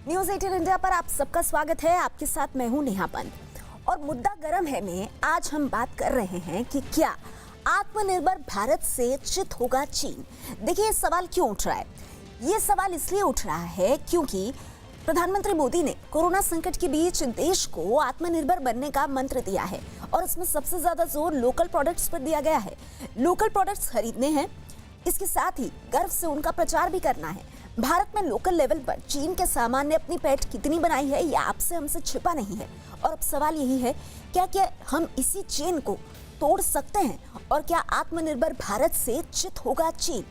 News 18 India पर आप सबका स्वागत है। आपके साथ मैं हूं नेहा पंत और मुद्दा गर्म है में आज हम बात कर रहे हैं कि क्या आत्मनिर्भर भारत से चित होगा चीन। देखिए ये सवाल क्यों उठ रहा है। ये सवाल इसलिए उठ रहा है क्योंकि प्रधानमंत्री मोदी ने कोरोना संकट के बीच देश को आत्मनिर्भर बनने का मंत्र दिया है और इसमें सबसे ज्यादा जोर लोकल प्रोडक्ट्स पर दिया गया है। लोकल प्रोडक्ट्स खरीदने हैं, इसके साथ ही गर्व से उनका प्रचार भी करना है। भारत में लोकल लेवल पर चीन के सामान ने अपनी पैठ कितनी बनाई है यह आपसे हमसे छिपा नहीं है और अब सवाल यही है क्या हम इसी चेन को तोड़ सकते हैं और क्या आत्मनिर्भर भारत से चित होगा चीन।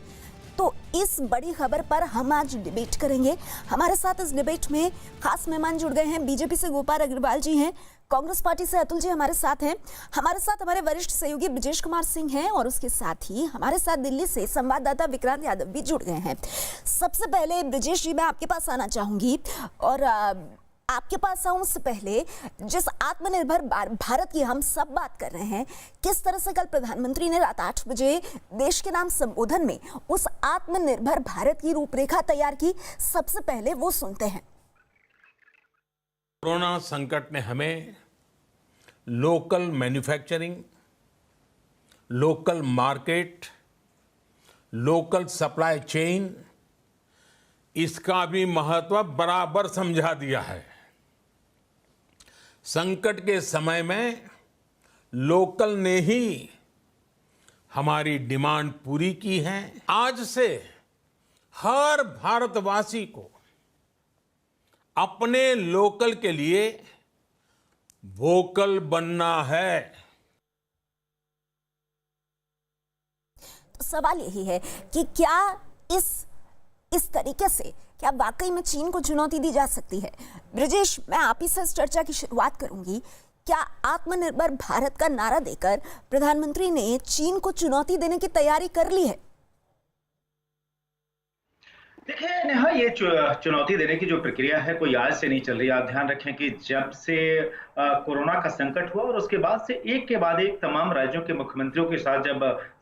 तो इस बड़ी खबर पर हम आज डिबेट करेंगे। हमारे साथ इस डिबेट में खास मेहमान जुड़ गए हैं। बीजेपी से गोपाल अग्रवाल जी हैं, कांग्रेस पार्टी से अतुल जी हमारे साथ हैं, हमारे साथ हमारे वरिष्ठ सहयोगी ब्रजेश कुमार सिंह हैं और उसके साथ ही हमारे साथ दिल्ली से संवाददाता विक्रांत यादव भी जुड़ गए हैं। सबसे पहले ब्रजेश जी मैं आपके पास आना चाहूंगी और आपके पास आऊं उससे पहले जिस आत्मनिर्भर भारत की हम सब बात कर रहे हैं, किस तरह से कल प्रधानमंत्री ने रात 8 बजे देश के नाम संबोधन में उस आत्मनिर्भर भारत की रूपरेखा तैयार की, सबसे पहले वो सुनते हैं। कोरोना संकट ने हमें local manufacturing, local market, local supply chain इसका भी महत्व बराबर समझा दिया है। संकट के समय में लोकल ने ही हमारी डिमांड पूरी की है। आज से हर भारतवासी को अपने लोकल के लिए वोकल बनना है। तो सवाल यही है कि क्या इस तरीके से क्या वाकई में चीन को चुनौती दी जा सकती है। ब्रजेश मैं आप ही से इस चर्चा की शुरुआत करूंगी। क्या आत्मनिर्भर भारत का नारा देकर प्रधानमंत्री ने चीन को चुनौती देने की तैयारी कर ली है? देखिए नेहा, ये चुनौती देने की जो प्रक्रिया है कोई आज से नहीं चल रही। आप ध्यान रखें कि जब से कोरोना का संकट हुआ और उसके बाद से एक के बाद एक तमाम राज्यों के मुख्यमंत्रियों के साथ जब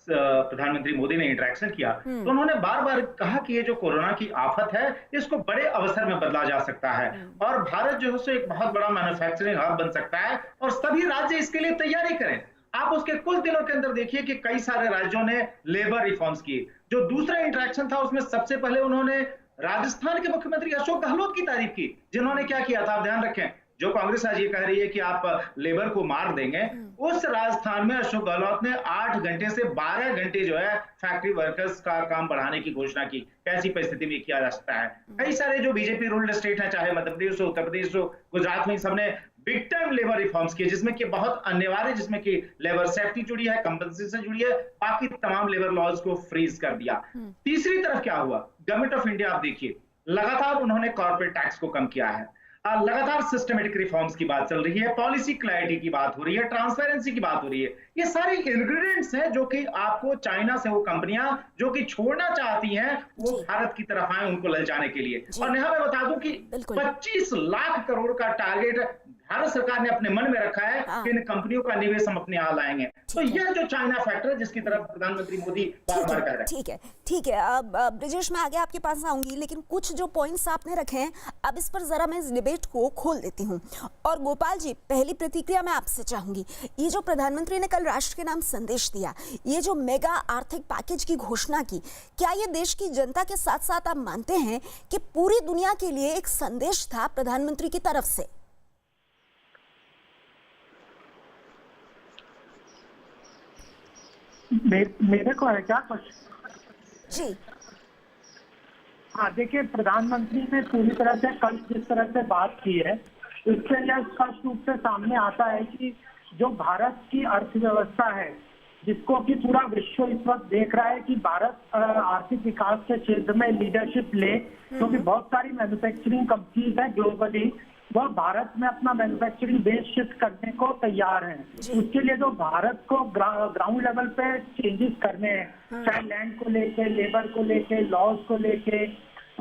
प्रधानमंत्री मोदी ने इंटरेक्शन किया तो उन्होंने बार बार कहा कि ये जो कोरोना की आफत है इसको बड़े अवसर में बदला जा सकता है और भारत जो है सो एक बहुत बड़ा मैन्युफैक्चरिंग हब बन सकता है और सभी राज्य इसके लिए तैयारी करें। आप उसके कुछ दिनों के अंदर देखिए कि कई सारे राज्यों ने लेबर रिफॉर्म्स किए। जो दूसरा इंटरेक्शन था उसमें सबसे पहले उन्होंने राजस्थान के मुख्यमंत्री अशोक गहलोत की तारीफ की, जिन्होंने क्या किया था आप ध्यान रखें। जो कांग्रेस आज ये कह रही है कि आप लेबर को मार देंगे, उस राजस्थान में अशोक गहलोत ने 8 घंटे से 12 घंटे जो है फैक्ट्री वर्कर्स का काम बढ़ाने की घोषणा की। कैसी परिस्थिति में किया जा सकता है। कई सारे जो बीजेपी रूल्ड स्टेट है, चाहे मध्य प्रदेश हो, उत्तर प्रदेश हो, गुजरात में, सबने बिग टाइम लेबर रिफॉर्म्स किए जिसमें कि बहुत अनिवार्य, जिसमें कि लेबर सेफ्टी जुड़ी है, कंपनसेशन जुड़ी है, बाकी तमाम लेबर लॉज को फ्रीज कर दिया। तीसरी तरफ क्या हुआ, गवर्नमेंट ऑफ इंडिया आप देखिए लगातार उन्होंने कॉर्पोरेट टैक्स को कम किया है, लगातार सिस्टमेटिक रिफॉर्म्स की बात चल रही है, पॉलिसी क्लैरिटी की बात हो रही है, ट्रांसपेरेंसी की बात हो रही है। ये सारे इंग्रेडिएंट्स हैं जो कि आपको चाइना से वो कंपनियां जो कि छोड़ना चाहती हैं वो भारत की तरफ आए उनको ले जाने के लिए। और नेहा मैं बता दूं कि 25 लाख करोड़ का टारगेट भारत सरकार ने अपने मन में रखा है कि इन कंपनियों का निवेश हम अपने यहाँ लाएंगे। तो यह जो चाइना फैक्टर है जिसकी तरफ प्रधानमंत्री मोदी बार बार कह रहे हैं। ठीक है। अब ब्रजेश मैं आगे आपके पास आऊंगी, लेकिन कुछ जो पॉइंट्स आपने रखे हैं अब इस पर जरा मैं इस डिबेट को खोल देती हूँ। और गोपाल जी पहली प्रतिक्रिया मैं आपसे चाहूंगी। ये जो प्रधानमंत्री ने कल राष्ट्र के नाम संदेश दिया, ये जो मेगा आर्थिक पैकेज की घोषणा की, क्या ये देश की जनता के साथ साथ आप मानते हैं कि पूरी दुनिया के लिए एक संदेश था प्रधानमंत्री की तरफ से? मेरे को है क्या क्वेश्चन जी? हाँ देखिए, प्रधानमंत्री ने पूरी तरह से कल जिस तरह से बात की है इससे यह स्पष्ट रूप से सामने आता है कि जो भारत की अर्थव्यवस्था है जिसको कि पूरा विश्व इस वक्त देख रहा है कि भारत आर्थिक विकास के क्षेत्र में लीडरशिप ले, क्योंकि बहुत सारी मैन्युफैक्चरिंग कंपनीज है ग्लोबली वह भारत में अपना मैन्युफैक्चरिंग बेस शिफ्ट करने को तैयार हैं। उसके लिए जो भारत को ग्राउंड लेवल पे चेंजेस करने हैं, चाहे लैंड को लेके, लेबर को लेके, लॉज को लेके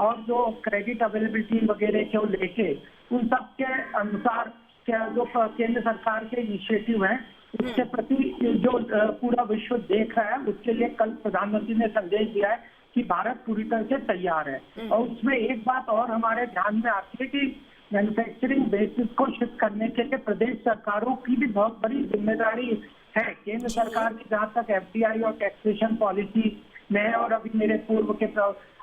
और जो क्रेडिट अवेलेबिलिटी वगैरह को लेके, उन सब के अनुसार जो केंद्र सरकार के इनिशिएटिव हैं उसके प्रति जो पूरा विश्व देख रहा है, उसके लिए कल प्रधानमंत्री ने संदेश दिया है कि भारत पूरी तरह से तैयार है। और उसमें एक बात और हमारे ध्यान में आती है कि मैन्युफैक्चरिंग बेसिस को शिफ्ट करने के लिए प्रदेश सरकारों की भी बहुत बड़ी जिम्मेदारी है। केंद्र सरकार की जहाँ तक FDI और टैक्सेशन पॉलिसी में, और अभी मेरे पूर्व के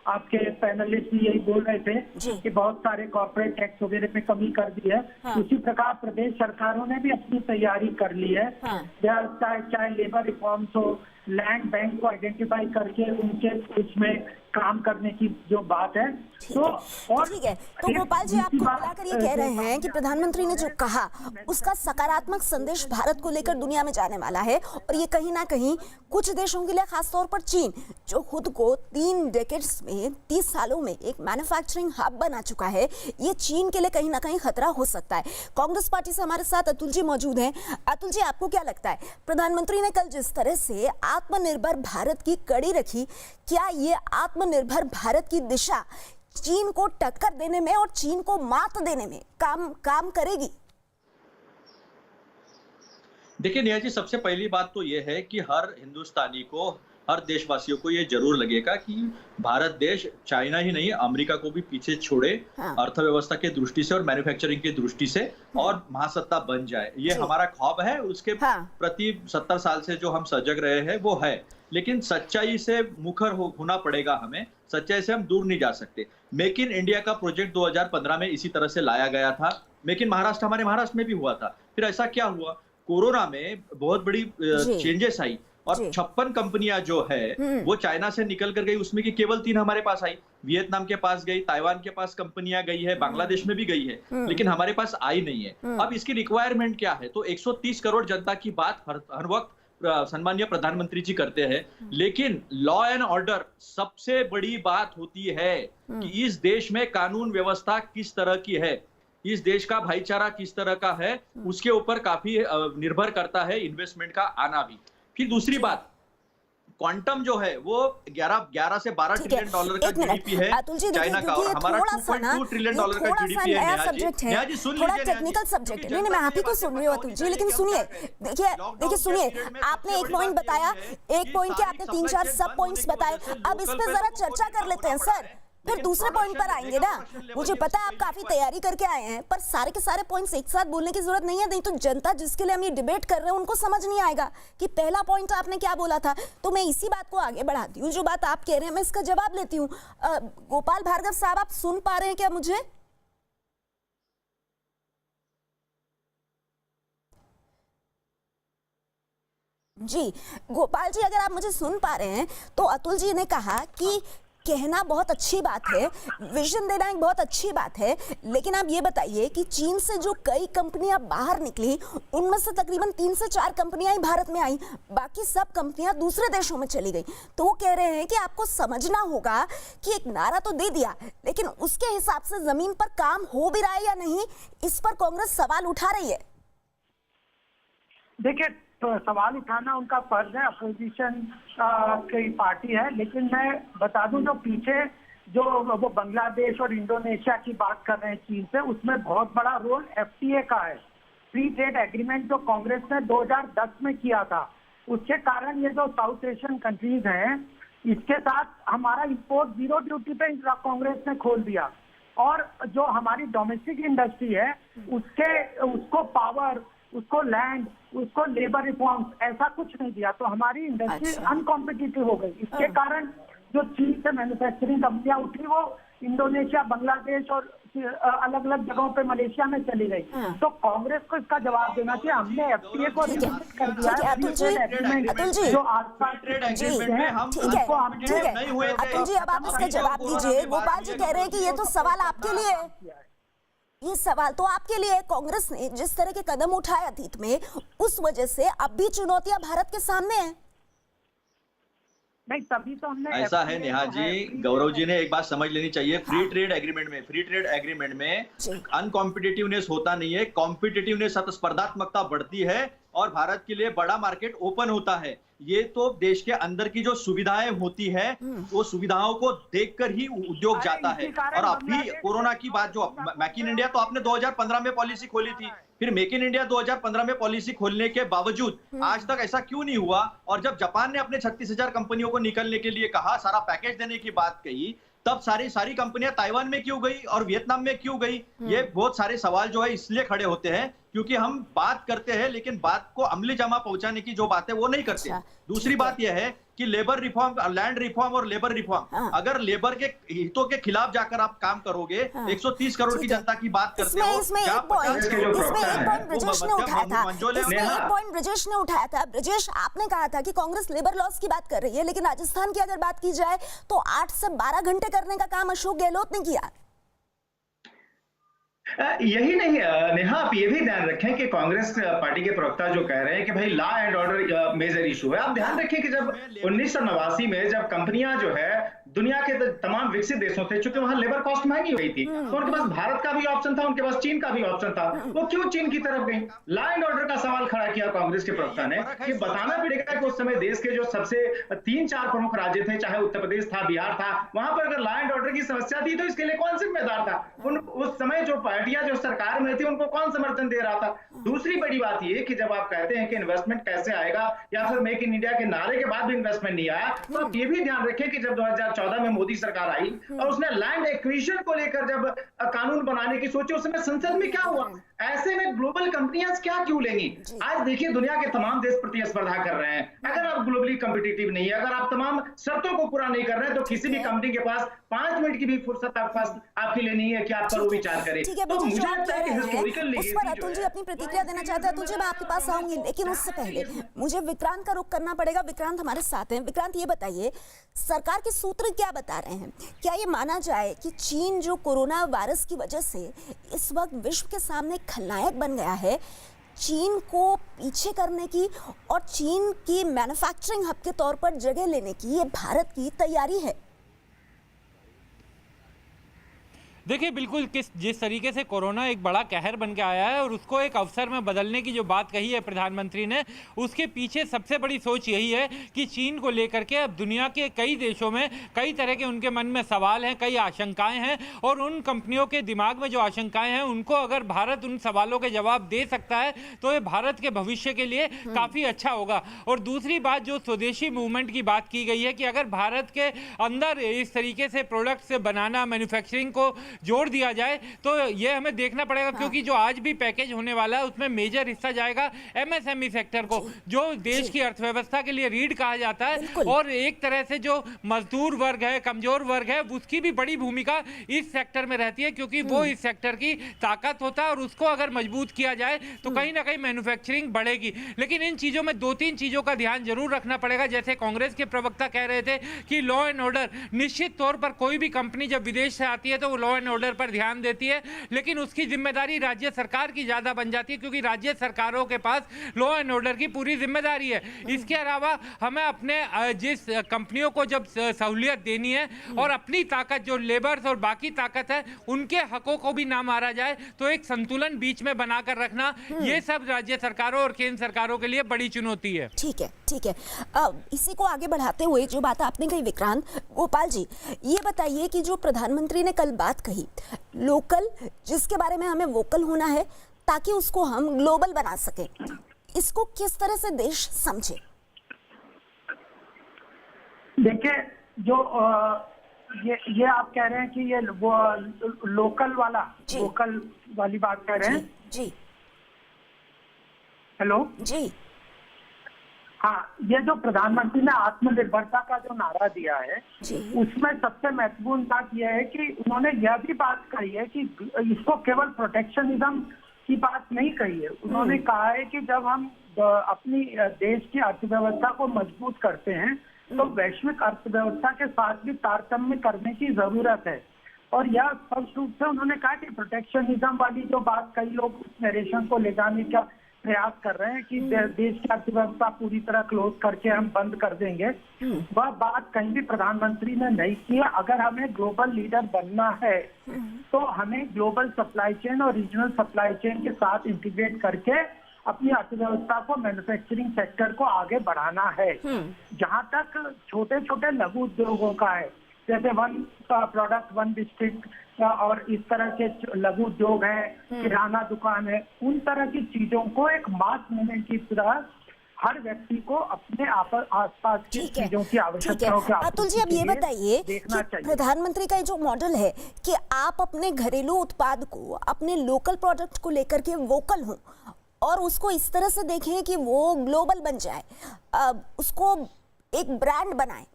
आपके पैनलिस्ट भी यही बोल रहे थे कि बहुत सारे कॉर्पोरेट टैक्स वगैरह में कमी कर दी है। हाँ। उसी प्रकार प्रदेश सरकारों ने भी अपनी तैयारी कर ली है। हाँ। चाहे लेबर रिफॉर्म्स हो, लैंड बैंक को आइडेंटिफाई करके उनके उसमें काम करने की जो बात है। तो ठीक है, तो गोपाल जी आप मिलाकर ये कह रहे हैं कि प्रधानमंत्री ने जो कहा उसका सकारात्मक संदेश भारत को लेकर दुनिया में जाने वाला है, और ये कहीं ना कहीं कुछ देशों के लिए, खासतौर पर चीन जो खुद को 3 डेकेड्स में 30 सालों में एक मैन्युफैक्चरिंग हब बना चुका है, ये चीन के लिए कहीं ना कहीं खतरा हो सकता है। कांग्रेस पार्टी से हमारे साथ अतुल जी मौजूद हैं। अतुल जी, आपको क्या लगता है, प्रधानमंत्री ने कल जिस तरह से आत्मनिर्भर भारत की कड़ी रखी, क्या ये आत्मनिर्भर भारत की दिशा चीन को टक्कर देने में और चीन को मात देने में काम करेगी? देखिए नेहा जी, सबसे पहली बात तो ये है कि हर हिंदुस्तानी को, हर देशवासियों को ये जरूर लगेगा कि भारत देश चाइना ही नहीं, अमेरिका को भी पीछे छोड़े। हाँ। अर्थव्यवस्था के दृष्टि से और मैन्युफैक्चरिंग की दृष्टि से, और महासत्ता बन जाए, ये हमारा ख्वाब है। उसके प्रति 70 साल से जो हम सजग रहे हैं वो है, लेकिन सच्चाई से मुखर होना पड़ेगा हमें। सच्चाई से हम दूर नहीं जा सकते। मेक इन इंडिया का प्रोजेक्ट 2015 में इसी तरह से लाया गया था। मेक इन महाराष्ट्र हमारे महाराष्ट्र में भी हुआ था। फिर ऐसा क्या हुआ, कोरोना में बहुत बड़ी चेंजेस आई और 56 कंपनियां जो है वो चाइना से निकल कर गई, उसमें की केवल 3 हमारे पास आई। वियतनाम के पास गई, ताइवान के पास कंपनियां गई है, बांग्लादेश में भी गई है, लेकिन हमारे पास आई नहीं है। अब इसकी रिक्वायरमेंट क्या है, तो 130 करोड़ जनता की बात हर वक्त सम्मानीय प्रधानमंत्री जी करते हैं, लेकिन लॉ एंड ऑर्डर सबसे बड़ी बात होती है कि इस देश में कानून व्यवस्था किस तरह की है, इस देश का भाईचारा किस तरह का है, उसके ऊपर काफी निर्भर करता है इन्वेस्टमेंट का आना भी। फिर दूसरी बात, क्वांटम जो है वो 11 से 12 ट्रिलियन डॉलर का जीडीपी है चाइना का, और हमारा 2.2 ट्रिलियन डॉलर का जीडीपी है। नेहा जी सुन लीजिए, टेक्निकल सब्जेक्ट नहीं, मैं आप ही को सुन रही हूँ अतुल जी, लेकिन सुनिए, देखिए सुनिए, आपने एक पॉइंट बताया, एक पॉइंट के आपने 3-4 सब पॉइंट्स बताए। अब इस पे जरा चर्चा कर लेते हैं सर, फिर दूसरे पॉइंट पर आएंगे ना। मुझे पता है आप काफी तैयारी करके आए हैं, पर सारे के सारे पॉइंट्स एक साथ बोलने की जरूरत नहीं है, नहीं तो जनता जिसके लिए हम ये डिबेट कर रहे हैं उनको समझ नहीं आएगा कि पहला पॉइंट आपने क्या बोला था। तो मैं इसी बात को आगे बढ़ाती हूँ, जो बात आप कह रहे हैं मैं इसका जवाब लेती हूँ। गोपाल भार्गव साहब, आप सुन पा रहे हैं क्या मुझे? जी गोपाल जी, अगर आप मुझे सुन पा रहे हैं तो अतुल जी ने कहा कि कहना बहुत अच्छी बात है, विजन देना एक बहुत अच्छी बात है, लेकिन आप ये बताइए कि चीन से जो कई कंपनियां बाहर निकली, उनमें से तकरीबन 3 से 4 कंपनियां ही भारत में आई, बाकी सब कंपनियां दूसरे देशों में चली गई। तो वो कह रहे हैं कि आपको समझना होगा कि एक नारा तो दे दिया, लेकिन उसके हिसाब से जमीन पर काम हो भी रहा है या नहीं, इस पर कांग्रेस सवाल उठा रही है। देखिए, तो सवाल उठाना उनका फर्ज है, अपोजिशन की पार्टी है, लेकिन मैं बता दूं जो पीछे जो वो बांग्लादेश और इंडोनेशिया की बात कर रहे हैं चीन से, उसमें बहुत बड़ा रोल FTA का है। फ्री ट्रेड एग्रीमेंट जो कांग्रेस ने 2010 में किया था, उसके कारण ये जो साउथ एशियन कंट्रीज हैं, इसके साथ हमारा इंपोर्ट 0 ड्यूटी पे कांग्रेस ने खोल दिया, और जो हमारी डोमेस्टिक इंडस्ट्री है उसको पावर, उसको लैंड, उसको लेबर रिफॉर्म्स, ऐसा कुछ नहीं दिया, तो हमारी इंडस्ट्री अनकॉम्पिटिटिव हो गई। इसके कारण जो चीन से मैन्युफैक्चरिंग कंपनियां उठी वो इंडोनेशिया, बांग्लादेश और अलग अलग जगहों पे मलेशिया में चली गई। तो कांग्रेस को इसका जवाब देना चाहिए। हमने FTA को रिजेक्ट कर दिया है। अतुल जी, जो आसपास ट्रेड एग्रीमेंट में हम उसको नहीं हुए थे। अतुल जी, अब आप इसका जवाब दीजिए। गोपाल जी कह रहे हैं कि ये तो सवाल आपके लिए है, ये सवाल तो आपके लिए। कांग्रेस ने जिस तरह के कदम उठाए अतीत में, उस वजह से अब भी चुनौतियां भारत के सामने हैं। नहीं, तभी तो हमने ऐसा है नेहा जी, गौरव जी ने एक बात समझ लेनी चाहिए। फ्री ट्रेड एग्रीमेंट में अनकॉम्पिटिटिवनेस होता नहीं है, कॉम्पिटिटिवनेस, स्पर्धात्मकता बढ़ती है और भारत के लिए बड़ा मार्केट ओपन होता है। ये तो देश के अंदर की जो सुविधाएं होती है वो सुविधाओं को देखकर ही उद्योग जाता है। और अभी कोरोना की बात, जो मेक इन इंडिया तो आपने 2015 में पॉलिसी खोली थी, फिर मेक इन इंडिया 2015 में पॉलिसी खोलने के बावजूद आज तक ऐसा क्यों नहीं हुआ? और जब जापान ने अपने 36,000 कंपनियों को निकलने के लिए कहा, सारा पैकेज देने की बात कही, तब सारी कंपनियां ताइवान में क्यों गई और वियतनाम में क्यों गई? ये बहुत सारे सवाल जो है इसलिए खड़े होते हैं क्योंकि हम बात करते हैं लेकिन बात को अमली जामा पहुंचाने की जो बात है वो नहीं करते। दूसरी बात यह है कि लेबर रिफॉर्म, लैंड रिफॉर्म और लेबर रिफॉर्म, अगर लेबर के हितों के खिलाफ जाकर आप काम करोगे, 130 करोड़ की जनता की बात करते हो, इसमें एक पॉइंट ब्रजेश ने उठाया था। ब्रजेश, आपने कहा था कि कांग्रेस लेबर लॉस की बात कर रही है, लेकिन राजस्थान की अगर बात की जाए तो 8 से 12 घंटे करने का काम अशोक गहलोत ने किया। यही नहीं नेहा, आप ये भी ध्यान रखें कि कांग्रेस पार्टी के प्रवक्ता जो कह रहे हैं कि भाई law and order major issue है, आप ध्यान रखें कि जब 1989 में जब कंपनियां जो है दुनिया के तमाम विकसित देशों थे, चूंकि वहां लेबर कॉस्ट महंगी हो गई थी, तो उनके पास भारत का भी ऑप्शन था, उनके पास चीन का भी ऑप्शन था, वो क्यों चीन की तरफ गई? लॉ एंड ऑर्डर का सवाल खड़ा किया कांग्रेस के प्रवक्ता ने कि बताना पड़ेगा कि उस समय देश के जो सबसे 3-4 प्रमुख राज्य थे, चाहे उत्तर प्रदेश था, बिहार था, वहां पर अगर लॉ एंड ऑर्डर की समस्या थी तो इसके लिए कौन जिम्मेदार था? उस समय जो पार्टियां जो सरकार में थी उनको कौन समर्थन दे रहा था? दूसरी बड़ी बात यह कि जब आप कहते हैं कि इन्वेस्टमेंट कैसे आएगा या फिर मेक इन इंडिया के नारे के बाद भी इन्वेस्टमेंट नहीं आया, तो आप ये भी ध्यान रखें कि जब 2014 में मोदी सरकार आई और उसने लैंड एक्विजिशन को लेकर जब कानून बनाने की सोची, उस समय संसद में क्या हुआ? ऐसे में ग्लोबल कंपनियां क्या क्यों लेंगी? आज देखिए दुनिया के तमाम देश प्रतिस्पर्धा कर रहे हैं। अगर आप ग्लोबली कॉम्पिटिटिव नहीं है, अगर आप तमाम शर्तों को पूरा नहीं कर रहे हैं, तो किसी भी कंपनी के पास 5 मिनट की भी फुर्सत आपके लिए नहीं है कि आप पर वो विचार करें। तो मुझे लगता है कि हिस्टोरिकल उस पर अतुल जी अपनी प्रतिक्रिया देना चाहते हैं। अतुल जी, मैं आपके पास आऊंगी, लेकिन उससे पहले मुझे विक्रांत का रुख करना पड़ेगा। विक्रांत हमारे साथ हैं। विक्रांत, ये बताइए सरकार के सूत्र क्या बता रहे हैं? क्या ये माना जाए कि चीन जो कोरोना वायरस की वजह से इस वक्त विश्व के सामने खलनायक बन गया है, चीन को पीछे करने की और चीन की मैन्युफैक्चरिंग हब के तौर पर जगह लेने की ये भारत की तैयारी है? देखिए, बिल्कुल जिस तरीके से कोरोना एक बड़ा कहर बन के आया है और उसको एक अवसर में बदलने की जो बात कही है प्रधानमंत्री ने, उसके पीछे सबसे बड़ी सोच यही है कि चीन को लेकर के अब दुनिया के कई देशों में कई तरह के उनके मन में सवाल हैं, कई आशंकाएं हैं, और उन कंपनियों के दिमाग में जो आशंकाएं हैं उनको अगर भारत उन सवालों के जवाब दे सकता है तो ये भारत के भविष्य के लिए काफ़ी अच्छा होगा। और दूसरी बात, जो स्वदेशी मूवमेंट की बात की गई है कि अगर भारत के अंदर इस तरीके से प्रोडक्ट्स बनाना, मैन्युफैक्चरिंग को जोड़ दिया जाए तो ये हमें देखना पड़ेगा, क्योंकि जो आज भी पैकेज होने वाला है उसमें मेजर हिस्सा जाएगा एमएसएमई सेक्टर को, जो देश की अर्थव्यवस्था के लिए रीढ़ कहा जाता है। और एक तरह से जो मजदूर वर्ग है, कमजोर वर्ग है, उसकी भी बड़ी भूमिका इस सेक्टर में रहती है, क्योंकि वो इस सेक्टर की ताकत होता है और उसको अगर मजबूत किया जाए तो कहीं ना कहीं मैन्युफैक्चरिंग बढ़ेगी। लेकिन इन चीजों में 2-3 चीजों का ध्यान जरूर रखना पड़ेगा। जैसे कांग्रेस के प्रवक्ता कह रहे थे कि लॉ एंड ऑर्डर, निश्चित तौर पर कोई भी कंपनी जब विदेश से आती है तो वो लॉ एंड ऑर्डर पर ध्यान देती है, लेकिन उसकी जिम्मेदारी राज्य सरकार की ज्यादा बन जाती है, क्योंकि राज्य सरकारों के पास लॉ एंड ऑर्डर की पूरी जिम्मेदारी है। इसके अलावा हमें अपने जिस कंपनियों को जब सहूलियत देनी है और अपनी ताकत जो लेबर्स और बाकी ताकत है उनके हकों को भी ना मारा जाए, तो एक संतुलन बीच में बनाकर रखना, ये सब राज्य सरकारों और केंद्र सरकारों के लिए बड़ी चुनौती है। ठीक है, ठीक है। इसी को आगे बढ़ाते हुए जो बात आपने कही विक्रांत, गोपाल जी ये बताइए कि जो प्रधानमंत्री ने कल बात कही, लोकल जिसके बारे में हमें वोकल होना है ताकि उसको हम ग्लोबल बना सकें, इसको किस तरह से देश समझे? देखिए, जो ये आप कह रहे हैं कि ये वो लोकल वाली बात कह रहे हैं जी। हेलो जी। हाँ, ये जो प्रधानमंत्री ने आत्मनिर्भरता का जो नारा दिया है उसमें सबसे महत्वपूर्ण बात यह है कि उन्होंने यह भी बात कही है कि इसको केवल प्रोटेक्शनिज्म की बात नहीं कही है। उन्होंने कहा है कि जब हम अपनी देश की अर्थव्यवस्था को मजबूत करते हैं तो वैश्विक अर्थव्यवस्था के साथ भी तारतम्य करने की जरूरत है। और यह स्पष्ट रूप से उन्होंने कहा कि प्रोटेक्शनिज्म वाली जो बात कई लोग उस नरेशन को ले जाने का प्रयास कर रहे हैं कि देश की अर्थव्यवस्था पूरी तरह क्लोज करके हम बंद कर देंगे, वह बात कहीं भी प्रधानमंत्री ने नहीं की है। अगर हमें ग्लोबल लीडर बनना है तो हमें ग्लोबल सप्लाई चेन और रीजनल सप्लाई चेन के साथ इंटीग्रेट करके अपनी अर्थव्यवस्था को, मैन्युफैक्चरिंग सेक्टर को आगे बढ़ाना है। जहां तक छोटे छोटे लघु उद्योगों का है, जैसे वन प्रोडक्ट वन डिस्ट्रिक्ट और इस तरह के लघु उद्योग है, किराना दुकान है, उन तरह की चीजों को एक मास मूवमेंट की तरह हर व्यक्ति को अपने आसपास की चीजों की आवश्यकताओं के अतुल जी, अब ये बताइए कि प्रधानमंत्री का जो मॉडल है कि आप अपने घरेलू उत्पाद को, अपने लोकल प्रोडक्ट को लेकर के वोकल हों और उसको इस तरह से देखें कि वो ग्लोबल बन जाए, उसको एक ब्रांड बनाए,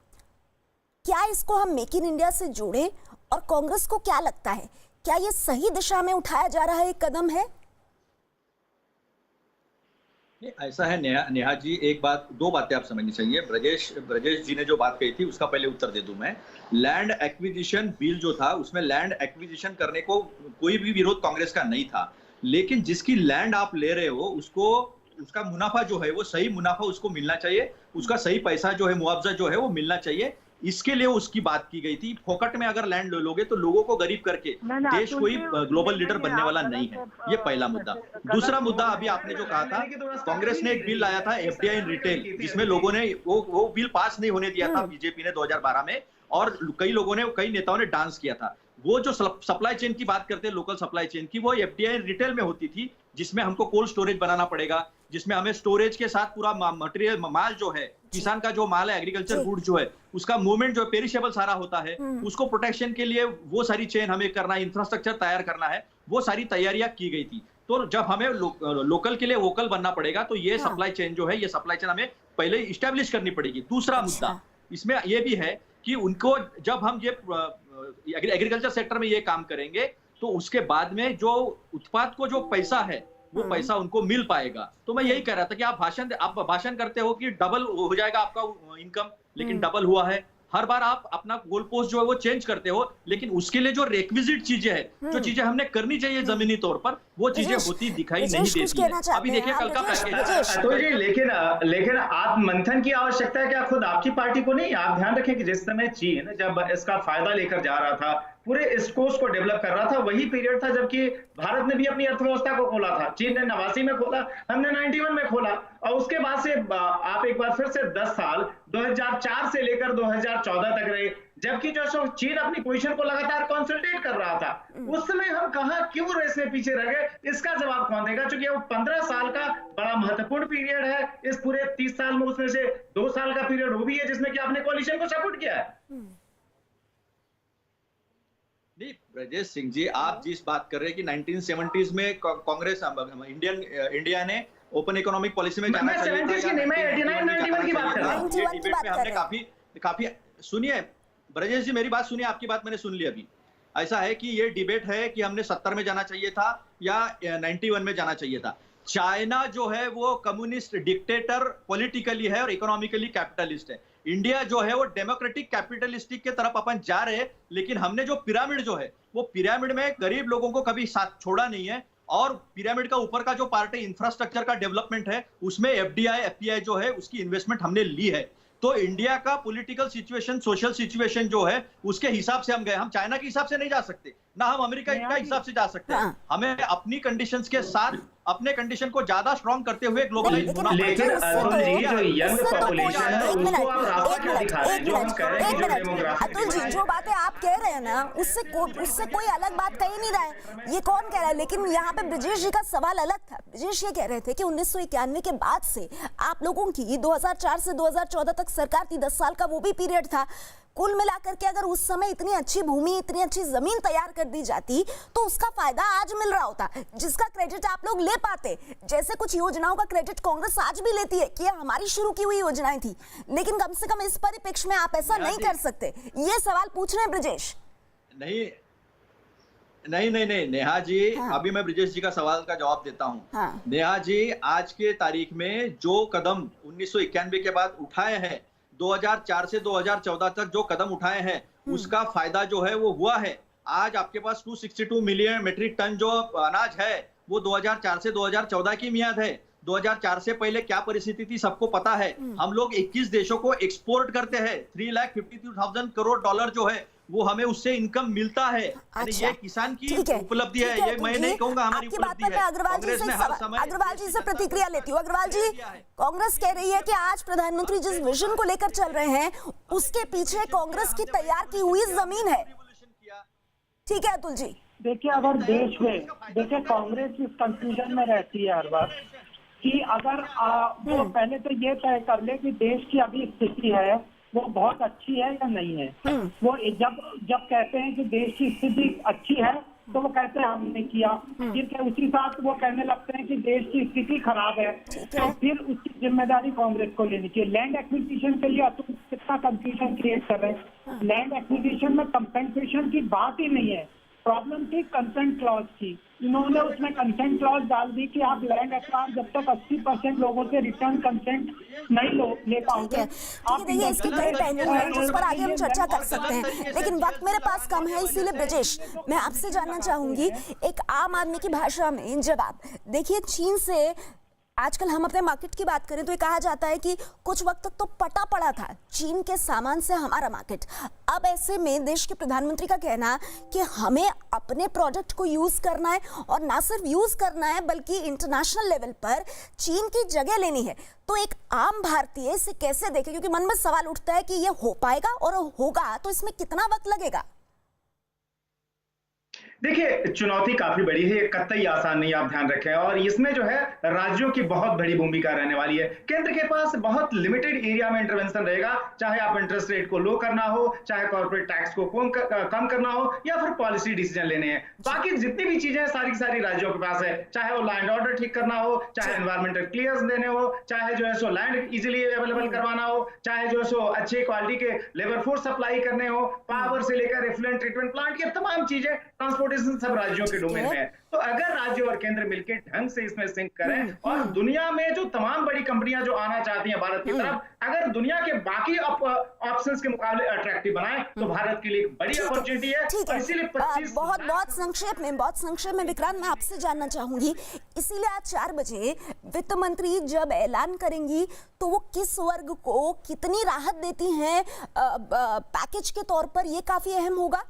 क्या इसको हम मेक इन इंडिया से जोड़ें? और कांग्रेस को क्या लगता है, क्या ये सही दिशा में उठाया जा रहा है एक कदम है? ऐसा है नेहा जी, दो बातें आप समझनी चाहिए। ब्रजेश जी ने जो बात कही थी उसका पहले उत्तर दे दूं मैं। लैंड एक्विजिशन बिल जो था उसमें लैंड एक्विजिशन करने को कोई भी विरोध कांग्रेस का नहीं था, लेकिन जिसकी लैंड आप ले रहे हो उसको, उसका मुनाफा जो है वो सही मुनाफा उसको मिलना चाहिए, उसका सही पैसा जो है, मुआवजा जो है वो मिलना चाहिए। इसके लिए उसकी बात की गई थी। फोकट में अगर लैंड लोगे तो लोगों को गरीब करके देश कोई ग्लोबल लीडर बनने वाला नहीं है। ये पहला मुद्दा। दूसरा मुद्दा, अभी आपने जो कहा था, कांग्रेस ने एक बिल लाया था एफडीआई इन रिटेल, जिसमें लोगों ने वो बिल पास नहीं होने दिया था बीजेपी ने 2012 में, और कई नेताओं ने डांस किया था। वो जो सप्लाई चेन की बात करते हैं, लोकल सप्लाई चेन की, वो एफडीआई रिटेल में होती थी, जिसमें हमको कोल्ड स्टोरेज बनाना पड़ेगा, जिसमें हमें स्टोरेज के साथ पूरा मटेरियल, माल जो है, किसान का जो माल है, एग्रीकल्चर गुड जो है, उसका मूवमेंट जो पेरिशेबल सारा होता है, उसको प्रोटेक्शन के लिए वो सारी चेन हमें करना है, इंफ्रास्ट्रक्चर तैयार करना है, वो सारी तैयारियां की गई थी। तो जब हमें लोकल के लिए वोकल बनना पड़ेगा तो ये सप्लाई चेन जो है, ये सप्लाई चेन हमें पहले इस्टेब्लिश करनी पड़ेगी। दूसरा मुद्दा इसमें ये भी है कि उनको, जब हम ये एग्रीकल्चर सेक्टर में ये काम करेंगे तो उसके बाद में जो उत्पाद को जो पैसा है वो पैसा उनको मिल पाएगा। तो मैं यही कह रहा था कि आप भाषण करते हो कि डबल हो जाएगा आपका इनकम, लेकिन डबल हुआ है? हर बार आप अपना गोल पोस्ट जो है वो चेंज करते हो, लेकिन उसके लिए जो रेक्विजिट चीजें हैं, जो चीजें हमने करनी चाहिए जमीनी तौर पर, वो चीजें होती दिखाई नहीं देती है। अभी देखिए कल का पैकेज। तो जी, लेकिन आप मंथन की आवश्यकता है क्या खुद आपकी पार्टी को नहीं? आप ध्यान रखें कि जिस समय चीन जब इसका फायदा लेकर जा रहा था, पूरे इस कोस्ट को डेवलप कर रहा था, वही पीरियड था जबकि भारत ने भी अपनी अर्थव्यवस्था को खोला था। चीन ने 89 में खोला, हमने 91 में खोला, और उसके बाद से आप एक बार फिर से 10 साल 2004 से लेकर 2014 तक रहे, जबकि जो चीन अपनी पोजीशन को लगातार कंसोलिडेट कर रहा था। उस समय हम कहां क्यों रेस में पीछे रह गए, इसका जवाब कौन देगा? क्योंकि वो 15 साल का बड़ा महत्वपूर्ण पीरियड है। इस पूरे 30 साल में उसमें से 2 साल का पीरियड वो भी है जिसमें कि आपने कोalition को सपोर्ट किया है। नहीं ब्रजेश सिंह जी, आप जिस बात कर रहे हैं कि 1970s में कांग्रेस, इंडिया ने ओपन इकोनॉमिक पॉलिसी में जाना चाहिए था, 89-91 की बात कर रहा हूं। डिबेट में हमने काफी सुनिए ब्रजेश जी, मेरी बात सुनिए, आपकी बात मैंने सुन ली। अभी ऐसा है कि ये डिबेट है कि हमने 70 में जाना चाहिए था या 91 में जाना चाहिए था। चाइना जो है वो कम्युनिस्ट डिक्टेटर पॉलिटिकली है और इकोनॉमिकली कैपिटलिस्ट है। इंडिया जो है वो डेमोक्रेटिक कैपिटलिस्टिक के तरफ अपन जा रहे हैं, लेकिन हमने जो पिरामिड जो है वो पिरामिड में गरीब लोगों को कभी साथ छोड़ा नहीं है, और पिरामिड का ऊपर का जो पार्ट है इंफ्रास्ट्रक्चर का डेवलपमेंट है, उसमें एफडीआई एफपीआई जो है उसकी इन्वेस्टमेंट हमने ली है। तो इंडिया का पॉलिटिकल सिचुएशन, सोशल सिचुएशन जो है उसके हिसाब से हम गए। हम चाइना के हिसाब से नहीं जा सकते, ना हम अमेरिका के हिसाब से जा सकते हैं। हमें अपनी कंडीशंस के साथ अपने कंडीशन को ज्यादा स्ट्रॉन्ग करते हुए ग्लोबलाइज होना पड़ेगा। लेकिन अतुल जी, जो यंग पॉपुलेशन है उसको आप रास्ता क्या दिखा रहे हैं? जो हम कह रहे हैं कि जो डेमोग्राफिक, अतुल जी जो बातें आप कह रहे हैं ना, उससे कोई अलग बात कह ही नहीं रहा है। ये कौन कह रहा है? लेकिन यहाँ पे ब्रजेश जी का सवाल अलग था। ब्रजेश ये कह रहे थे कि 1991 के बाद से आप लोगों की 2004 से 2014 तक सरकार थी, 10 साल का वो भी पीरियड था। कुल मिलाकर के अगर उस समय इतनी अच्छी भूमि, इतनी अच्छी जमीन तैयार कर दी जाती तो उसका फायदा आज मिल रहा होता, जिसका क्रेडिट आप लोग ले पाते। जैसे कुछ योजनाओं का क्रेडिट कांग्रेस आज भी लेती है कि हमारी शुरू की हुई योजनाएं थी, लेकिन कम से कम इस परिप्रेक्ष्य में आप ऐसा नहीं कर सकते। ये सवाल पूछ रहे हैं ब्रजेश। नहीं नेहा जी, हाँ। अभी मैं ब्रजेश जी का सवाल का जवाब देता हूँ। हाँ। नेहा जी, आज के तारीख में जो कदम 1991 के बाद उठाए हैं, 2004 से 2014 तक जो कदम उठाए हैं, उसका फायदा जो है वो हुआ है। आज आपके पास 262 मिलियन मेट्रिक टन जो अनाज है वो 2004 से 2014 की मियाद है। 2004 से पहले क्या परिस्थिति थी सबको पता है। हम लोग 21 देशों को एक्सपोर्ट करते हैं। $352,000 करोड़ जो है वो हमें उससे इनकम मिलता है। यानी ये किसान की उपलब्धि है, ये मैं नहीं कहूंगा हमारी उपलब्धि है। अग्रवाल जी से प्रतिक्रिया लेती हूँ। अग्रवाल जी, कांग्रेस कह रही है कि आज प्रधानमंत्री जिस विजन को लेकर चल रहे हैं उसके पीछे कांग्रेस की तैयार की हुई जमीन है। ठीक है अतुल जी। देखिए, अगर देश में देखिए कांग्रेस इस कंफ्यूजन में रहती है हर बार कि अगर वो पहले तो ये तय कर ले कि देश की अभी स्थिति है वो बहुत अच्छी है या नहीं है। वो जब कहते हैं कि देश की स्थिति अच्छी है तो वो कहते हैं हमने किया, फिर उसी साथ वो कहने लगते हैं कि देश की स्थिति खराब है, तो फिर उसकी जिम्मेदारी कांग्रेस को लेनी चाहिए। लैंड एक्विजिशन के लिए अतुल कितना कंफ्यूजन क्रिएट कर रहे हैं। लैंड एक्विजिशन में कंपेंसेशन की बात ही नहीं है, प्रॉब्लम थी कंसेंट क्लॉज की। इन्होंने उसमें कंसेंट क्लॉज डाल दी कि आप लैंड एक्वायर जब तक 80% लोगों से रिटर्न कंसेंट नहीं ले पाओगे। देखिए, इसकी कई पहलू हैं जिस पर आगे हम चर्चा कर सकते हैं, लेकिन वक्त मेरे पास कम है, इसीलिए ब्रजेश मैं आपसे जानना चाहूंगी एक आम आदमी की भाषा में जवाब। देखिए, चीन से आजकल हम अपने मार्केट की बात करें तो ये कहा जाता है कि कुछ वक्त तक तो पटा पड़ा था चीन के सामान से हमारा मार्केट। अब ऐसे में देश के प्रधानमंत्री का कहना कि हमें अपने प्रोडक्ट को यूज करना है और ना सिर्फ यूज करना है बल्कि इंटरनेशनल लेवल पर चीन की जगह लेनी है, तो एक आम भारतीय इसे कैसे देखे? क्योंकि मन में सवाल उठता है कि ये हो पाएगा और होगा तो इसमें कितना वक्त लगेगा? देखिए, चुनौती काफी बड़ी है, कतई आसान नहीं, आप ध्यान रखें। और इसमें जो है राज्यों की बहुत बड़ी भूमिका रहने वाली है। केंद्र के पास बहुत लिमिटेड एरिया में इंटरवेंशन रहेगा, चाहे आप इंटरेस्ट रेट को लो करना हो, चाहे कॉर्पोरेट टैक्स को कम करना हो या फिर पॉलिसी डिसीजन लेने हैं। बाकी जितनी भी चीजें सारी की सारी राज्यों के पास है, चाहे वो लैंड ऑर्डर ठीक करना हो, चाहे एनवायरमेंटल क्लियरेंस देने हो, चाहे जो है सो लैंड इजिली अवेलेबल करवाना हो, चाहे जो है सो अच्छे क्वालिटी के लेबर फोर्स सप्लाई करने हो, पावर से लेकर एफ्लुएंट ट्रीटमेंट प्लांट, ये तमाम चीजें ट्रांसपोर्टेशन सब राज्यों के डोमेन में है। तो अगर राज्य और केंद्र मिलकर ढंग से इसमें सिंक करें और दुनिया में जो तमाम बड़ी कंपनियां जो आना चाहती हैं भारत की तरफ, अगर दुनिया के बाकी ऑप्शंस के मुकाबले अट्रैक्टिव बनाएं तो भारत के लिए एक बड़ी अपॉर्चुनिटी है। और इसीलिए 25 बहुत संक्षेप में विक्रांत मैं आपसे जानना चाहूंगी, इसीलिए आज 4 बजे वित्त मंत्री जब ऐलान करेंगी तो वो किस वर्ग को कितनी राहत देती हैं पैकेज के तौर पर, ये काफी अहम होगा।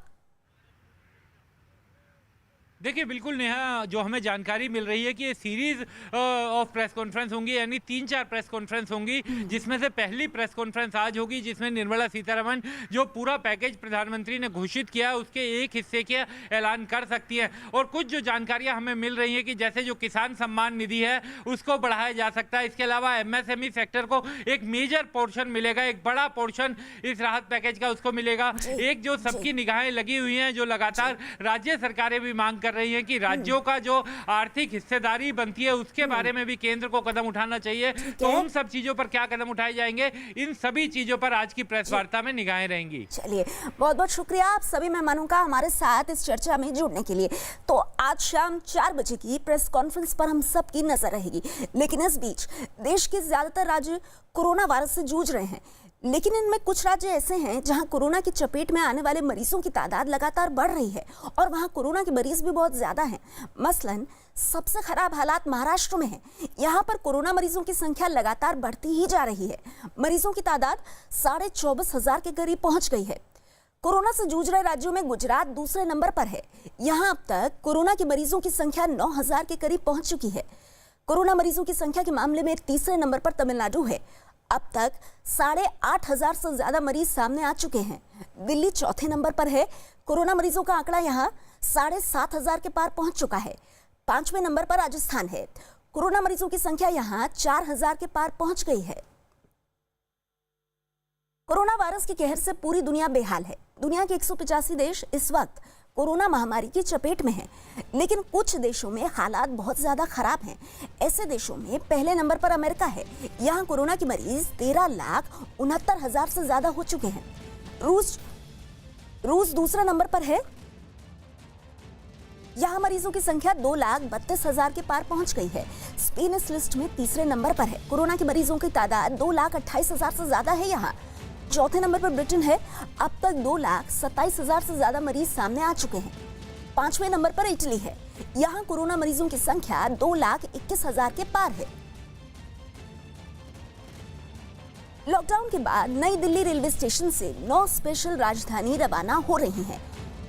देखिए, बिल्कुल नेहा, जो हमें जानकारी मिल रही है कि ये सीरीज ऑफ प्रेस कॉन्फ्रेंस होंगी, यानी 3-4 प्रेस कॉन्फ्रेंस होंगी, जिसमें से पहली प्रेस कॉन्फ्रेंस आज होगी जिसमें निर्मला सीतारमण जो पूरा पैकेज प्रधानमंत्री ने घोषित किया उसके एक हिस्से का ऐलान कर सकती है। और कुछ जो जानकारियां हमें मिल रही हैं कि जैसे जो किसान सम्मान निधि है उसको बढ़ाया जा सकता है, इसके अलावा MSME सेक्टर को एक मेजर पोर्शन मिलेगा, एक बड़ा पोर्शन इस राहत पैकेज का उसको मिलेगा। एक जो सबकी निगाहें लगी हुई हैं, जो लगातार राज्य सरकारें भी मांग कर रही हैं कि राज्यों का जो आर्थिक हिस्सेदारी बनती है उसके बारे में भी केंद्र को कदम उठाना चाहिए। तो उन सब चीजों पर क्या कदम उठाए जाएंगे, इन सभी चीजों पर आज की प्रेस वार्ता में निगाहें रहेंगी। चलिए, बहुत बहुत शुक्रिया आप सभी मेहमानों का हमारे साथ इस चर्चा में जुड़ने के लिए। तो आज शाम 4 बजे की प्रेस कॉन्फ्रेंस पर हम सबकी नजर रहेगी, लेकिन इस बीच देश के ज्यादातर राज्य कोरोना वायरस से जूझ रहे हैं, लेकिन इनमें कुछ राज्य ऐसे हैं जहां कोरोना की चपेट में आने वाले मरीजों की तादाद लगातार बढ़ रही है और वहां कोरोना के मरीज भी बहुत ज्यादा हैं। मसलन सबसे खराब हालात महाराष्ट्र में है। यहां पर कोरोना मरीजों की संख्या लगातार बढ़ती ही जा रही है। मरीजों की तादाद 24,500 के करीब पहुंच गई है। कोरोना से जूझ रहे राज्यों में गुजरात दूसरे नंबर पर है। यहां अब तक कोरोना के मरीजों की संख्या 9,000 के करीब पहुंच चुकी है। कोरोना मरीजों की संख्या के मामले में तीसरे नंबर पर तमिलनाडु है। अब तक 8,500 से ज्यादा मरीज सामने आ चुके हैं। दिल्ली चौथे नंबर पर है। कोरोना मरीजों का आंकड़ा यहाँ 7,500 के पार पहुंच चुका है। 5वें नंबर पर राजस्थान है। कोरोना मरीजों की संख्या यहाँ 4,000 के पार पहुंच गई है। कोरोना वायरस के कहर से पूरी दुनिया बेहाल है। दुनिया के 185 देश इस वक्त कोरोना महामारी की चपेट में हैं, लेकिन कुछ देशों में हालात बहुत ज्यादा खराब हैं। ऐसे देशों में पहले नंबर पर अमेरिका है। यहाँ कोरोना के मरीज 13,69,000 से ज्यादा हो चुके हैं। रूस दूसरे नंबर पर है। यहाँ मरीजों की संख्या 2,32,000 के पार पहुंच गई है। स्पेन इस लिस्ट में तीसरे नंबर पर है। कोरोना के मरीजों की तादाद 2,28,000 से ज्यादा है। यहाँ चौथे नंबर पर ब्रिटेन है। अब तक 2,27,000 से ज्यादा मरीज सामने आ चुके हैं। 5वें नंबर पर इटली है। यहाँ कोरोना मरीजों की संख्या 2,21,000 के पार है। लॉकडाउन के बाद नई दिल्ली रेलवे स्टेशन से 9 स्पेशल राजधानी रवाना हो रही हैं।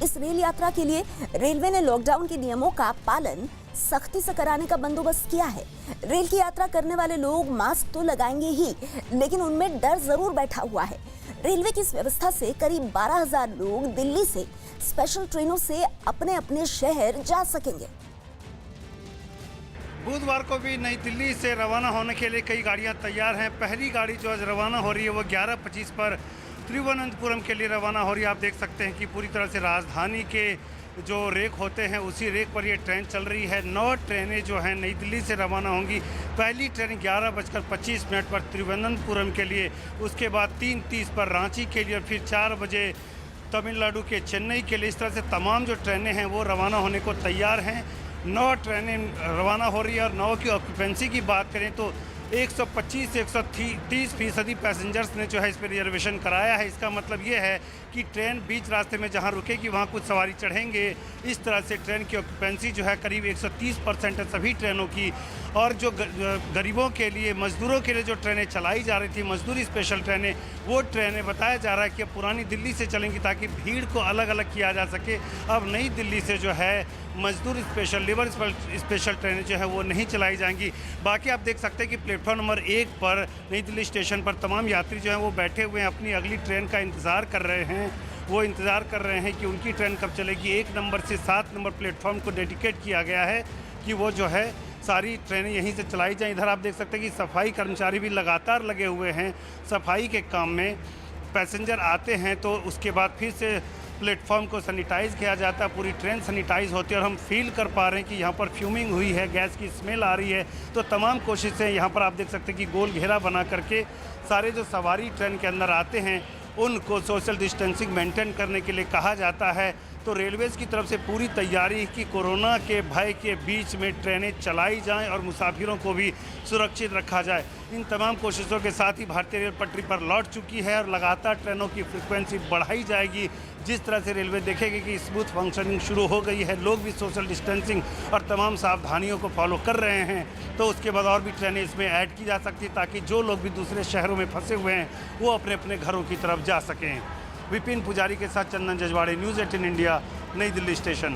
इस रेल यात्रा के लिए रेलवे ने लॉकडाउन के नियमों का पालन सख्ती से कराने का बंदोबस्त किया है। रेल की यात्रा करने वाले लोग मास्क तो लगाएंगे ही, लेकिन उनमें डर जरूर बैठा हुआ है। रेलवे की इस व्यवस्था से करीब 12,000 लोग दिल्ली से स्पेशल ट्रेनों से अपने अपने शहर जा सकेंगे। बुधवार को भी नई दिल्ली से रवाना होने के लिए कई गाड़ियां तैयार हैं। पहली गाड़ी जो आज रवाना हो रही है वो 11:25 पर तिरुवनंतपुरम के लिए रवाना हो रही है। आप देख सकते हैं कि पूरी तरह से राजधानी के जो रेक होते हैं उसी रेक पर ये ट्रेन चल रही है। 9 ट्रेनें जो हैं नई दिल्ली से रवाना होंगी। पहली ट्रेन 11:25 पर तिरुवनंतपुरम के लिए, उसके बाद 3:30 पर रांची के लिए और फिर 4 बजे तमिलनाडु के चेन्नई के लिए। इस तरह से तमाम जो ट्रेनें हैं वो रवाना होने को तैयार हैं। 9 ट्रेनें रवाना हो रही है और 9 की ऑक्यूपेंसी की बात करें तो 125 से 130% पैसेंजर्स ने जो है इस पर रिजर्वेशन कराया है। इसका मतलब ये है कि ट्रेन बीच रास्ते में जहां रुकेगी वहां कुछ सवारी चढ़ेंगे। इस तरह से ट्रेन की ऑक्यूपेंसी जो है करीब 130% है सभी ट्रेनों की। और जो गरीबों के लिए, मजदूरों के लिए जो ट्रेनें चलाई जा रही थी, मजदूरी स्पेशल ट्रेनें, वो ट्रेनें बताया जा रहा है कि अब पुरानी दिल्ली से चलेंगी ताकि भीड़ को अलग अलग किया जा सके। अब नई दिल्ली से जो है मजदूर स्पेशल, लेबर स्पेशल ट्रेनें जो है वो नहीं चलाई जाएंगी। बाकी आप देख सकते हैं कि प्लेटफॉर्म नंबर 1 पर नई दिल्ली स्टेशन पर तमाम यात्री जो हैं वो बैठे हुए हैं, अपनी अगली ट्रेन का इंतज़ार कर रहे हैं। वो इंतज़ार कर रहे हैं कि उनकी ट्रेन कब चलेगी। 1 नंबर से 7 नंबर प्लेटफॉर्म को डेडिकेट किया गया है कि वो जो है सारी ट्रेनें यहीं से चलाई जाएँ। इधर आप देख सकते हैं कि सफाई कर्मचारी भी लगातार लगे हुए हैं सफाई के काम में। पैसेंजर आते हैं तो उसके बाद फिर से प्लेटफॉर्म को सैनिटाइज़ किया जाता है, पूरी ट्रेन सैनिटाइज़ होती है और हम फील कर पा रहे हैं कि यहाँ पर फ्यूमिंग हुई है, गैस की स्मेल आ रही है। तो तमाम कोशिशें यहाँ पर आप देख सकते हैं कि गोल घेरा बना करके सारे जो सवारी ट्रेन के अंदर आते हैं उनको सोशल डिस्टेंसिंग मेंटेन करने के लिए कहा जाता है। तो रेलवेज़ की तरफ से पूरी तैयारी कि कोरोना के भय के बीच में ट्रेनें चलाई जाएं और मुसाफिरों को भी सुरक्षित रखा जाए। इन तमाम कोशिशों के साथ ही भारतीय रेल पटरी पर लौट चुकी है और लगातार ट्रेनों की फ्रीक्वेंसी बढ़ाई जाएगी। जिस तरह से रेलवे देखेगी कि स्मूथ फंक्शनिंग शुरू हो गई है, लोग भी सोशल डिस्टेंसिंग और तमाम सावधानियों को फॉलो कर रहे हैं, तो उसके बाद और भी ट्रेनें इसमें ऐड की जा सकती है ताकि जो लोग भी दूसरे शहरों में फंसे हुए हैं वो अपने अपने घरों की तरफ जा सकें। विपिन पुजारी के साथ चंदन जजवाड़े, न्यूज़ 18 इंडिया, नई दिल्ली स्टेशन।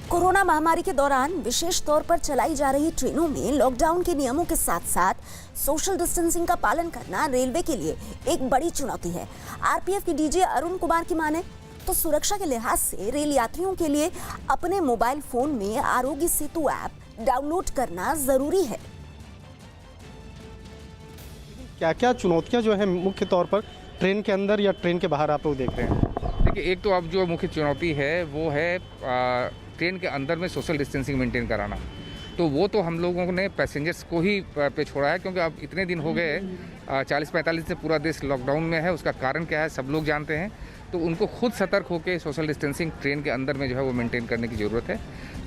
कोरोना महामारी के दौरान विशेष तौर पर चलाई जा रही ट्रेनों में लॉकडाउन के नियमों के साथ साथ सोशल डिस्टेंसिंग का पालन करना रेलवे के लिए एक बड़ी चुनौती है। आरपीएफ के डीजी अरुण कुमार की माने तो सुरक्षा के लिहाज से रेल यात्रियों के लिए अपने मोबाइल फोन में आरोग्य सेतु ऐप डाउनलोड करना जरूरी है। क्या क्या चुनौतियां जो है मुख्य तौर पर ट्रेन के अंदर या ट्रेन के बाहर आप लोग देख रहे हैं? देखिए, एक तो अब जो मुख्य चुनौती है वो है ट्रेन के अंदर में सोशल डिस्टेंसिंग मेंटेन कराना। तो वो तो हम लोगों ने पैसेंजर्स को ही पे छोड़ा है, क्योंकि अब इतने दिन हो गए 40-45 से पूरा देश लॉकडाउन में है। उसका कारण क्या है सब लोग जानते हैं। तो उनको खुद सतर्क होकर सोशल डिस्टेंसिंग ट्रेन के अंदर में जो है वो मेंटेन करने की ज़रूरत है।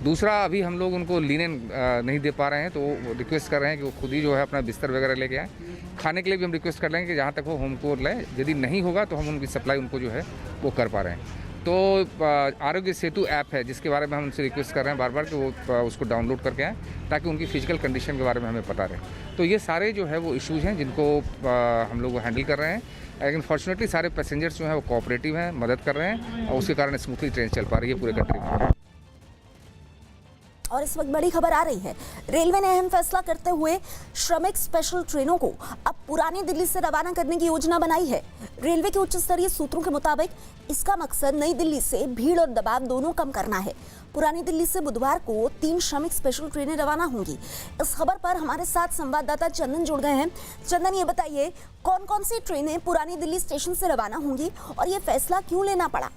दूसरा, अभी हम लोग उनको लिनेन नहीं दे पा रहे हैं, तो वो रिक्वेस्ट कर रहे हैं कि वो खुद ही जो है अपना बिस्तर वगैरह लेके आएँ। खाने के लिए भी हम रिक्वेस्ट कर रहे हैं कि जहाँ तक वो होम को लें, यदि नहीं होगा तो हम उनकी सप्लाई उनको जो है वो कर पा रहे हैं। तो आरोग्य सेतु ऐप है जिसके बारे में हम उनसे रिक्वेस्ट कर रहे हैं बार बार कि वो उसको डाउनलोड करके आएँ ताकि उनकी फिजिकल कंडीशन के बारे में हमें पता रहे। तो ये सारे जो है वो इश्यूज़ हैं जिनको हम लोग हैंडल कर रहे हैं। लेकिन फॉर्चुनेटली सारे पैसेंजर्स जो हैं वो कोऑपरेटिव हैं, मदद कर रहे हैं और उसके कारण स्मूथली ट्रेन चल पा रही है पूरे कंट्री में। और इस वक्त बड़ी खबर आ रही है, रेलवे ने अहम फैसला करते हुए श्रमिक स्पेशल ट्रेनों को अब पुरानी दिल्ली से रवाना करने की योजना बनाई है। रेलवे के उच्च स्तरीय सूत्रों के मुताबिक इसका मकसद नई दिल्ली से भीड़ और दबाव दोनों कम करना है। पुरानी दिल्ली से बुधवार को 3 श्रमिक स्पेशल ट्रेनें रवाना होंगी। इस खबर पर हमारे साथ संवाददाता चंदन जुड़ गए हैं। चंदन, ये बताइए कौन कौन सी ट्रेनें पुरानी दिल्ली स्टेशन से रवाना होंगी और ये फैसला क्यों लेना पड़ा?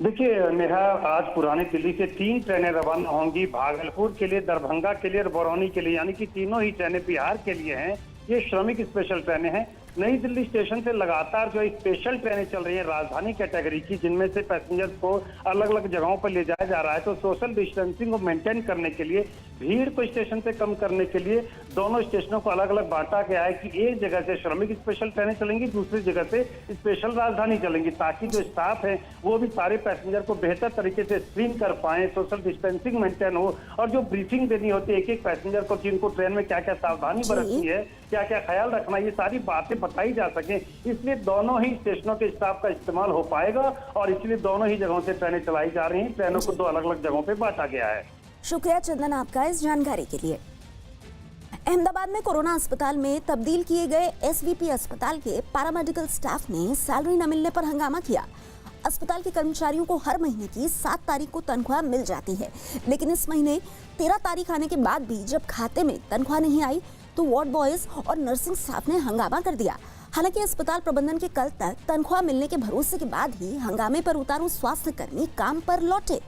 देखिए नेहा, आज पुरानी दिल्ली से 3 ट्रेनें रवाना होंगी, भागलपुर के लिए, दरभंगा के लिए और बरौनी के लिए, यानी कि तीनों ही ट्रेनें बिहार के लिए हैं। ये श्रमिक स्पेशल ट्रेनें हैं। नई दिल्ली स्टेशन से लगातार जो स्पेशल ट्रेनें चल रही है राजधानी कैटेगरी की, जिनमें से पैसेंजर्स को अलग अलग जगहों पर ले जाया जा रहा है। तो सोशल डिस्टेंसिंग को मेंटेन करने के लिए, भीड़ को स्टेशन से कम करने के लिए दोनों स्टेशनों को अलग अलग बांटा गया है कि एक जगह से श्रमिक स्पेशल ट्रेनें चलेंगी, दूसरी जगह से स्पेशल राजधानी चलेंगी, ताकि जो स्टाफ है वो भी सारे पैसेंजर को बेहतर तरीके से स्क्रीन कर पाए, सोशल डिस्टेंसिंग मेंटेन हो, और जो ब्रीफिंग देनी होती है एक एक पैसेंजर को, जिनको ट्रेन में क्या क्या सावधानी बरतनी है, क्या क्या ख्याल रखना, ये सारी बातें बताई जा सके, इसलिए दोनों ही स्टेशनों के स्टाफ का इस्तेमाल हो पाएगा और इसलिए दोनों ही जगहों से ट्रेनें चलाई जा रही हैं। ट्रेनों को दो अलग अलग जगहों पे बांटा गया है। शुक्रिया चंदन आपका इस जानकारी के लिए। अहमदाबाद में कोरोना अस्पताल में तब्दील किए गए एसवीपी अस्पताल के पैरामेडिकल स्टाफ ने सैलरी न मिलने पर हंगामा किया। अस्पताल के कर्मचारियों को हर महीने की 7 तारीख को तनख्वाह मिल जाती है, लेकिन इस महीने 13 तारीख आने के बाद भी जब खाते में तनख्वाह नहीं आई तो वार्ड बॉयज और नर्सिंग स्टाफ ने हंगामा कर दिया। हालांकि अस्पताल प्रबंधन के कल तक तनख्वाह मिलने के भरोसे के बाद ही हंगामे पर उतारू स्वास्थ्य कर्मी काम पर लौटे।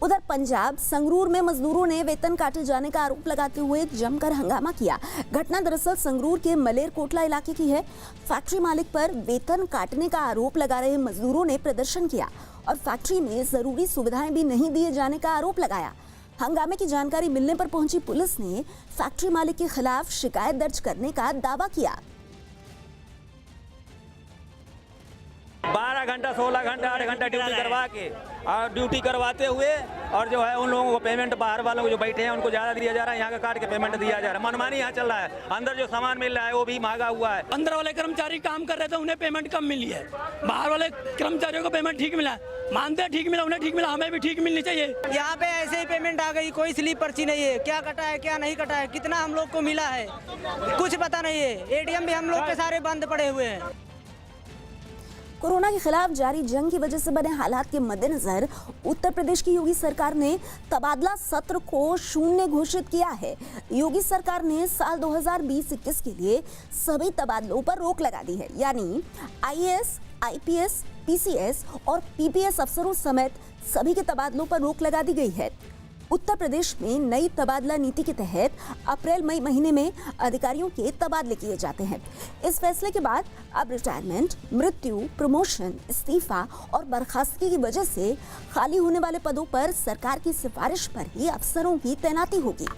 उधर पंजाब संगरूर में मजदूरों ने वेतन काटे जाने का आरोप लगाते हुए जमकर हंगामा किया। घटना दरअसल संगरूर के मलेरकोटला इलाके की है। फैक्ट्री मालिक पर वेतन काटने का आरोप लगा रहे मजदूरों ने प्रदर्शन किया और फैक्ट्री में जरूरी सुविधाएं भी नहीं दिए जाने का आरोप लगाया। हंगामे की जानकारी मिलने पर पहुंची पुलिस ने फैक्ट्री मालिक के खिलाफ शिकायत दर्ज करने का दावा किया। 12 घंटा 16 घंटा 8 घंटा ड्यूटी करवा के और ड्यूटी करवाते हुए और जो है उन लोगों को पेमेंट, बाहर वालों को जो बैठे हैं उनको ज्यादा दिया जा रहा है, यहाँ का काट के पेमेंट दिया जा रहा है। मनमानी यहाँ चल रहा है। अंदर जो सामान मिल रहा है वो भी महंगा हुआ है। अंदर वाले कर्मचारी काम कर रहे थे, उन्हें पेमेंट कम मिली है, बाहर वाले कर्मचारियों को पेमेंट ठीक मिला है। मानते हैं ठीक मिला, उन्हें ठीक मिला, हमें भी ठीक मिलनी चाहिए। यहाँ पे ऐसे ही पेमेंट आ गई, कोई स्लिप पर्ची नहीं है, क्या कटा है क्या नहीं कटा है, कितना हम लोग को मिला है कुछ पता नहीं है। एटीएम भी हम लोग के सारे बंद पड़े हुए हैं। कोरोना के खिलाफ जारी जंग की वजह से बने हालात के मद्देनजर उत्तर प्रदेश की योगी सरकार ने तबादला सत्र को शून्य घोषित किया है। योगी सरकार ने साल 2020-21 के लिए सभी तबादलों पर रोक लगा दी है, यानी आईएएस, आईपीएस, पीसीएस और पीपीएस अफसरों समेत सभी के तबादलों पर रोक लगा दी गई है। उत्तर प्रदेश में नई तबादला नीति के तहत अप्रैल-मई महीने में अधिकारियों के तबादले किए जाते हैं। इस फैसले के बाद अब रिटायरमेंट, मृत्यु, प्रमोशन, इस्तीफा और बर्खास्तगी की वजह से खाली होने वाले पदों पर सरकार की सिफारिश पर ही अफसरों की तैनाती होगी।